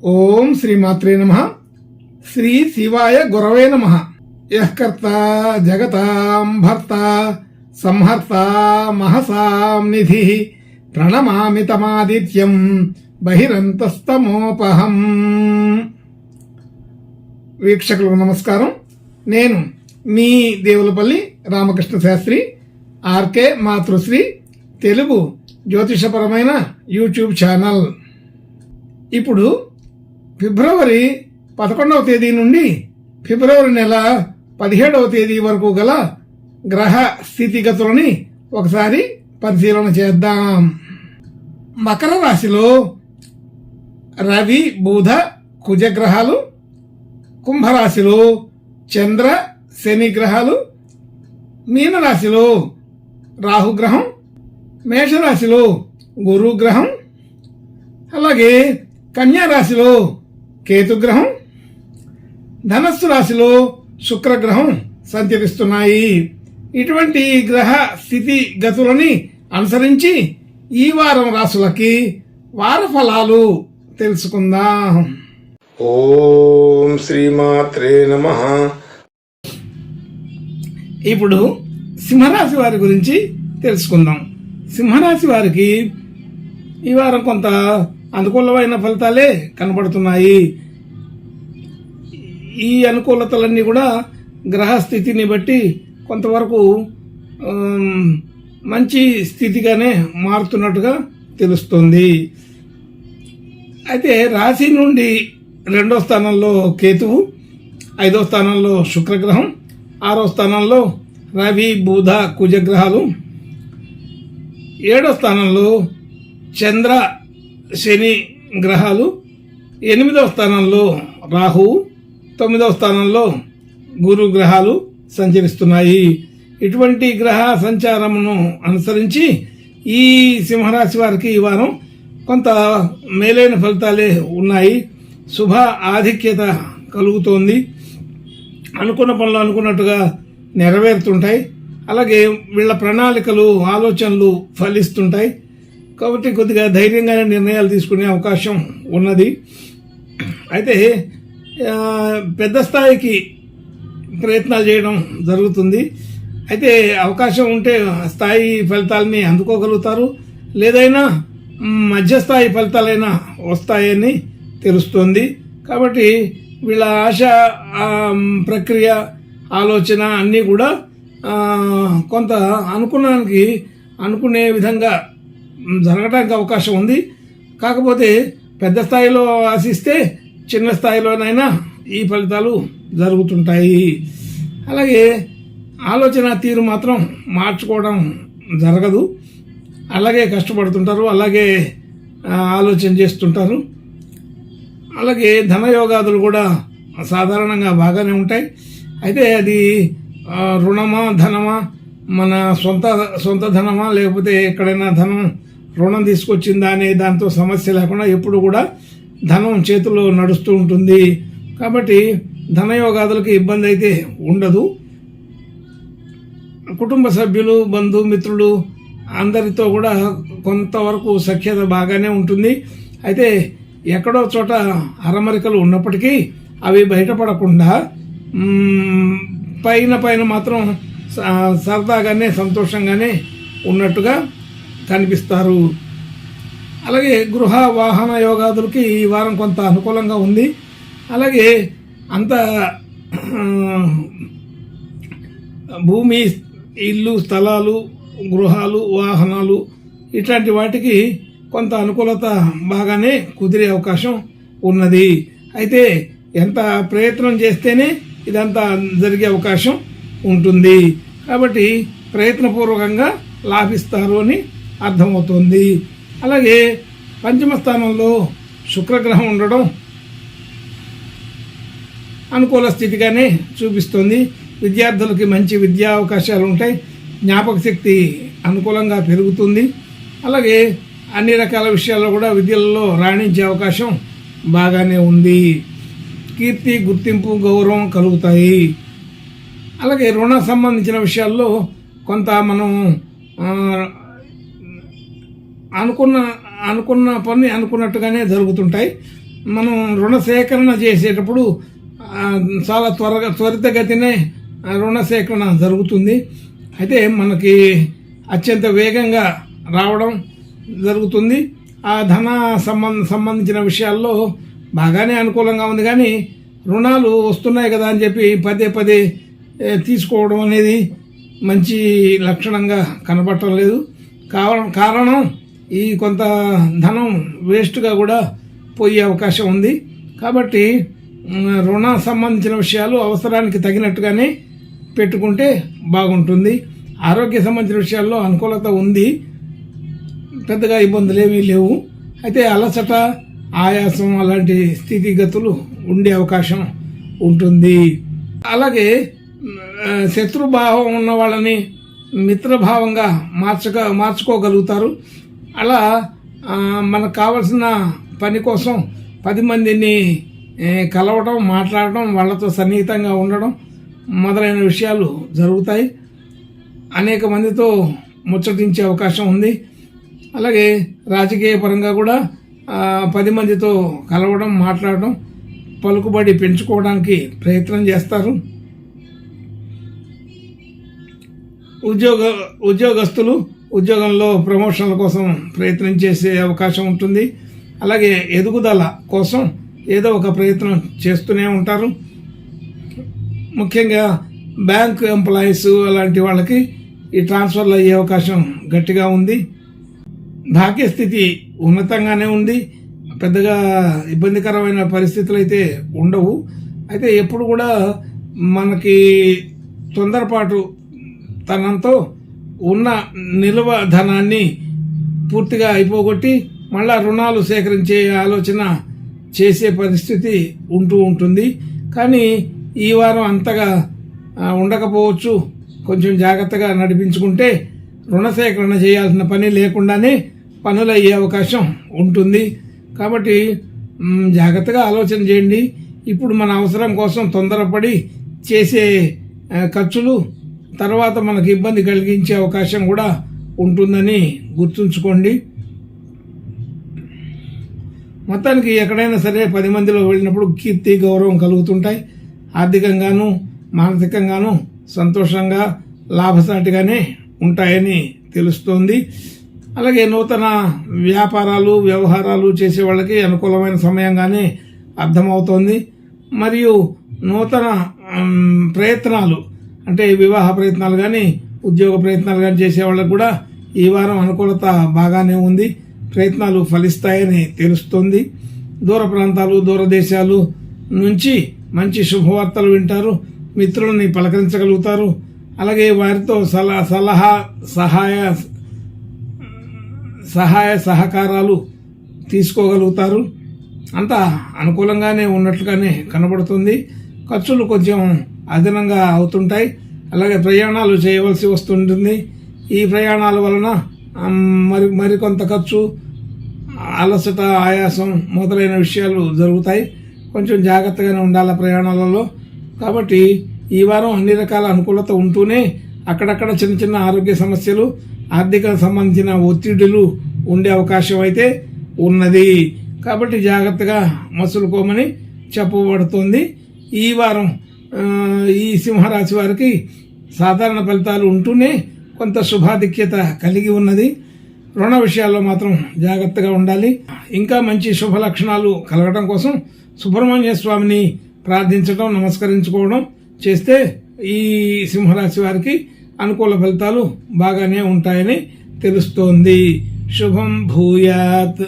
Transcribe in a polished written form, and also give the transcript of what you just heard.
ఓం శ్రీమాత్రే నమః. శ్రీ శివాయ గురవే నమః. యః కర్తా జగతాం భర్తా సంహర్తా మహసాం నిధిః ప్రణమామి తమాదిత్యం బహిరంతస్తమోపహం. వీక్షకులకు నమస్కారం. నేను మీ దేవులపల్లి రామకృష్ణ శాస్త్రి, ఆర్కే మాతృశ్రీ తెలుగు జ్యోతిషపరమైన యూట్యూబ్ ఛానల్. ఇప్పుడు ఫిబ్రవరి 11వ తేదీ నుండి ఫిబ్రవరి నెల 17వ తేదీ వరకు గల గ్రహ స్థితిగతులని ఒకసారి పరిశీలన చేద్దాం. మకర రాశిలో రవి, బుధ, కుజ గ్రహాలు, కుంభరాశిలో చంద్ర, శని గ్రహాలు, మీనరాశిలో రాహుగ్రహం, మేషరాశిలో గురుగ్రహం, అలాగే కన్యా రాశిలో కేతుగ్రహం, ధనస్సు రాశిలో శుక్రగ్రహం సంచరిస్తున్నాయి. ఇటువంటి గ్రహ స్థితి గతులని అనుసరించి ఈ వారం రాశులకి వార ఫలాలు తెలుసుకుందాం. ఓం శ్రీమాత్రే నమః. ఇప్పుడు సింహరాశి వారి గురించి తెలుసుకుందాం. సింహరాశి వారికి ఈ వారం కొంత అనుకూలమైన ఫలితాలే కనబడుతున్నాయి. ఈ అనుకూలతలన్నీ కూడా గ్రహ స్థితిని బట్టి కొంతవరకు మంచి స్థితిగానే మారుతున్నట్టుగా తెలుస్తుంది. అయితే రాశి నుండి 2వ స్థానంలో కేతువు, 5వ స్థానంలో శుక్రగ్రహం, 6వ స్థానంలో రవి, బుధ, కుజగ్రహాలు, 7వ స్థానంలో చంద్ర, శని గ్రహాలు, 8వ స్థానంలో రాహువు, 9వ స్థానంలో గురు గ్రహాలు సంచరిస్తున్నాయి. ఇటువంటి గ్రహ సంచారమును అనుసరించి ఈ సింహరాశి వారికి ఈ వారం కొంత మేలైన ఫలితాలే ఉన్నాయి. శుభ ఆధిక్యత కలుగుతోంది. అనుకున్న పనులు అనుకున్నట్టుగా నెరవేరుతుంటాయి. అలాగే వీళ్ళ ప్రణాళికలు, ఆలోచనలు ఫలిస్తుంటాయి. కాబట్టి కొద్దిగా ధైర్యంగానే నిర్ణయాలు తీసుకునే అవకాశం ఉన్నది. అయితే పెద్ద స్థాయికి ప్రయత్నాలు చేయడం జరుగుతుంది. అయితే అవకాశం ఉంటే స్థాయి ఫలితాలని అందుకోగలుగుతారు, లేదైనా మధ్యస్థాయి ఫలితాలైనా వస్తాయని తెలుస్తుంది. కాబట్టి వీళ్ళ ఆశ, ప్రక్రియ, ఆలోచన అన్నీ కూడా కొంత అనుకునే విధంగా జరగడానికి అవకాశం ఉంది. కాకపోతే పెద్ద స్థాయిలో ఆశిస్తే చిన్న స్థాయిలోనైనా ఈ ఫలితాలు జరుగుతుంటాయి. అలాగే ఆలోచన తీరు మాత్రం మార్చుకోవడం జరగదు. అలాగే కష్టపడుతుంటారు, అలాగే ఆలోచన చేస్తుంటారు. అలాగే ధనయోగాదులు కూడా సాధారణంగా బాగానే ఉంటాయి. అయితే అది రుణమా, ధనమా, మన సొంత ధనమా, లేకపోతే ఎక్కడైనా ధనం రుణం తీసుకొచ్చిందా అనే దాంతో సమస్య లేకుండా ఎప్పుడు కూడా ధనం చేతుల్లో నడుస్తూ ఉంటుంది. కాబట్టి ధనయోగాదులకి ఇబ్బంది అయితే ఉండదు. కుటుంబ సభ్యులు, బంధుమిత్రులు అందరితో కూడా కొంతవరకు సఖ్యత బాగానే ఉంటుంది. అయితే ఎక్కడో చోట అరమరికలు ఉన్నప్పటికీ అవి బయటపడకుండా పైన మాత్రం సరదాగానే, సంతోషంగానే ఉన్నట్టుగా కనిపిస్తారు. అలాగే గృహ వాహన యోగాదులకి ఈ వారం కొంత అనుకూలంగా ఉంది. అలాగే అంత భూమి, ఇల్లు, స్థలాలు, గృహాలు, వాహనాలు ఇట్లాంటి వాటికి కొంత అనుకూలత బాగానే కుదిరే అవకాశం ఉన్నది. అయితే ఎంత ప్రయత్నం చేస్తేనే ఇదంతా జరిగే అవకాశం ఉంటుంది. కాబట్టి ప్రయత్నపూర్వకంగా లాభిస్తారు అని అర్థమవుతుంది. అలాగే పంచమ స్థానంలో శుక్రగ్రహం ఉండడం అనుకూల స్థితిగానే చూపిస్తుంది. విద్యార్థులకి మంచి విద్యా అవకాశాలు ఉంటాయి. జ్ఞాపక శక్తి అనుకూలంగా పెరుగుతుంది. అలాగే అన్ని రకాల విషయాల్లో కూడా విద్యలలో రాణించే అవకాశం బాగానే ఉంది. కీర్తి, గుర్తింపు, గౌరవం కలుగుతాయి. అలాగే రుణ సంబంధించిన విషయాల్లో కొంత మనం అనుకున్న పని అనుకున్నట్టుగానే జరుగుతుంటాయి. మనం రుణ సేకరణ చేసేటప్పుడు చాలా త్వరితగతినే రుణ సేకరణ జరుగుతుంది. అయితే మనకి అత్యంత వేగంగా రావడం జరుగుతుంది. ఆ ధన సంబంధించిన విషయాల్లో బాగానే అనుకూలంగా ఉంది, కానీ రుణాలు వస్తున్నాయి కదా అని చెప్పి పదే తీసుకోవడం అనేది మంచి లక్షణంగా కనబడటం లేదు. కారణం ఈ కొంత ధనం వేస్ట్గా కూడా పోయే అవకాశం ఉంది. కాబట్టి రుణ సంబంధించిన విషయాలు అవసరానికి తగినట్టుగానే పెట్టుకుంటే బాగుంటుంది. ఆరోగ్య సంబంధించిన విషయాల్లో అనుకూలత ఉంది, పెద్దగా ఇబ్బందులు ఏమీ లేవు. అయితే అలసట, ఆయాసం అలాంటి స్థితిగతులు ఉండే అవకాశం ఉంటుంది. అలాగే శత్రుభావం ఉన్న వాళ్ళని మిత్రభావంగా మార్చుకోగలుగుతారు. అలా మనకు కావలసిన పని కోసం 10 మందిని కలవడం, మాట్లాడడం, వాళ్ళతో సన్నిహితంగా ఉండడం మొదలైన విషయాలు జరుగుతాయి. అనేక మందితో ముచ్చటించే అవకాశం ఉంది. అలాగే రాజకీయ పరంగా కూడా 10 మందితో కలవడం, మాట్లాడడం, పలుకుబడి పెంచుకోవడానికి ప్రయత్నం చేస్తారు. ఉద్యోగస్తులు ఉద్యోగంలో ప్రమోషన్ల కోసం ప్రయత్నం చేసే అవకాశం ఉంటుంది. అలాగే ఎదుగుదల కోసం ఏదో ఒక ప్రయత్నం చేస్తూనే ఉంటారు. ముఖ్యంగా బ్యాంక్ ఎంప్లాయీస్ అలాంటి వాళ్ళకి ఈ ట్రాన్స్ఫర్లు అయ్యే అవకాశం గట్టిగా ఉంది. భాగ్యస్థితి ఉన్నతంగానే ఉంది, పెద్దగా ఇబ్బందికరమైన పరిస్థితులు అయితే ఉండవు. అయితే ఎప్పుడు కూడా మనకి తొందరపాటు తనంతో ఉన్న నిల్వ ధనాన్ని పూర్తిగా అయిపోగొట్టి మళ్ళా రుణాలు సేకరించే ఆలోచన చేసే పరిస్థితి ఉంటుంది. కానీ ఈ వారం అంతగా ఉండకపోవచ్చు. కొంచెం జాగ్రత్తగా నడిపించుకుంటే రుణ సేకరణ చేయాల్సిన పని లేకుండానే పనులు అయ్యే అవకాశం ఉంటుంది. కాబట్టి జాగ్రత్తగా ఆలోచన చేయండి. ఇప్పుడు మన అవసరం కోసం తొందరపడి చేసే ఖర్చులు తర్వాత మనకు ఇబ్బంది కలిగించే అవకాశం కూడా ఉంటుందని గుర్తుంచుకోండి. మొత్తానికి ఎక్కడైనా సరే 10 మందిలో వెళ్ళినప్పుడు కీర్తి, గౌరవం కలుగుతుంటాయి. ఆర్థికంగాను మానసికంగాను సంతోషంగా లాభసాటిగానే ఉంటాయని తెలుస్తోంది. అలాగే నూతన వ్యాపారాలు, వ్యవహారాలు చేసే వాళ్ళకి అనుకూలమైన సమయంగానే అర్థమవుతోంది. మరియు నూతన ప్రయత్నాలు అంటే వివాహ ప్రయత్నాలు కానీ ఉద్యోగ ప్రయత్నాలు కానీ చేసే వాళ్ళకు కూడా ఈ వారం అనుకూలత బాగానే ఉంది. ప్రయత్నాలు ఫలిస్తాయని తెలుస్తుంది. దూర ప్రాంతాలు, దూరదేశాలు నుంచి మంచి శుభవార్తలు వింటారు. మిత్రులని పలకరించగలుగుతారు. అలాగే వారితో సహాయ సహకారాలు తీసుకోగలుగుతారు. అంతా అనుకూలంగానే ఉన్నట్లుగానే కనబడుతుంది. ఖర్చులు కొంచెం అదనంగా అవుతుంటాయి. అలాగే ప్రయాణాలు చేయవలసి వస్తుంటుంది. ఈ ప్రయాణాల వలన మరికొంత ఖర్చు, అలసట, ఆయాసం మొదలైన విషయాలు జరుగుతాయి. కొంచెం జాగ్రత్తగానే ఉండాలి ప్రయాణాలలో. కాబట్టి ఈ వారం అన్ని రకాల అనుకూలత ఉంటూనే అక్కడక్కడ చిన్న చిన్న ఆరోగ్య సమస్యలు, ఆర్థిక సంబంధించిన ఒత్తిడులు ఉండే అవకాశం అయితే ఉన్నది. కాబట్టి జాగ్రత్తగా మసులుకోమని చెప్పబడుతుంది. ఈ వారం ఈ సింహరాశి వారికి సాధారణ ఫలితాలు ఉంటూనే కొంత శుభాధిక్యత కలిగి ఉన్నది. రుణ విషయాల్లో మాత్రం జాగ్రత్తగా ఉండాలి. ఇంకా మంచి శుభ లక్షణాలు కలగడం కోసం సుబ్రహ్మణ్య స్వామిని ప్రార్థించడం, నమస్కరించుకోవడం చేస్తే ఈ సింహరాశి వారికి అనుకూల ఫలితాలు బాగానే ఉంటాయని తెలుస్తోంది. శుభం భూయాత్.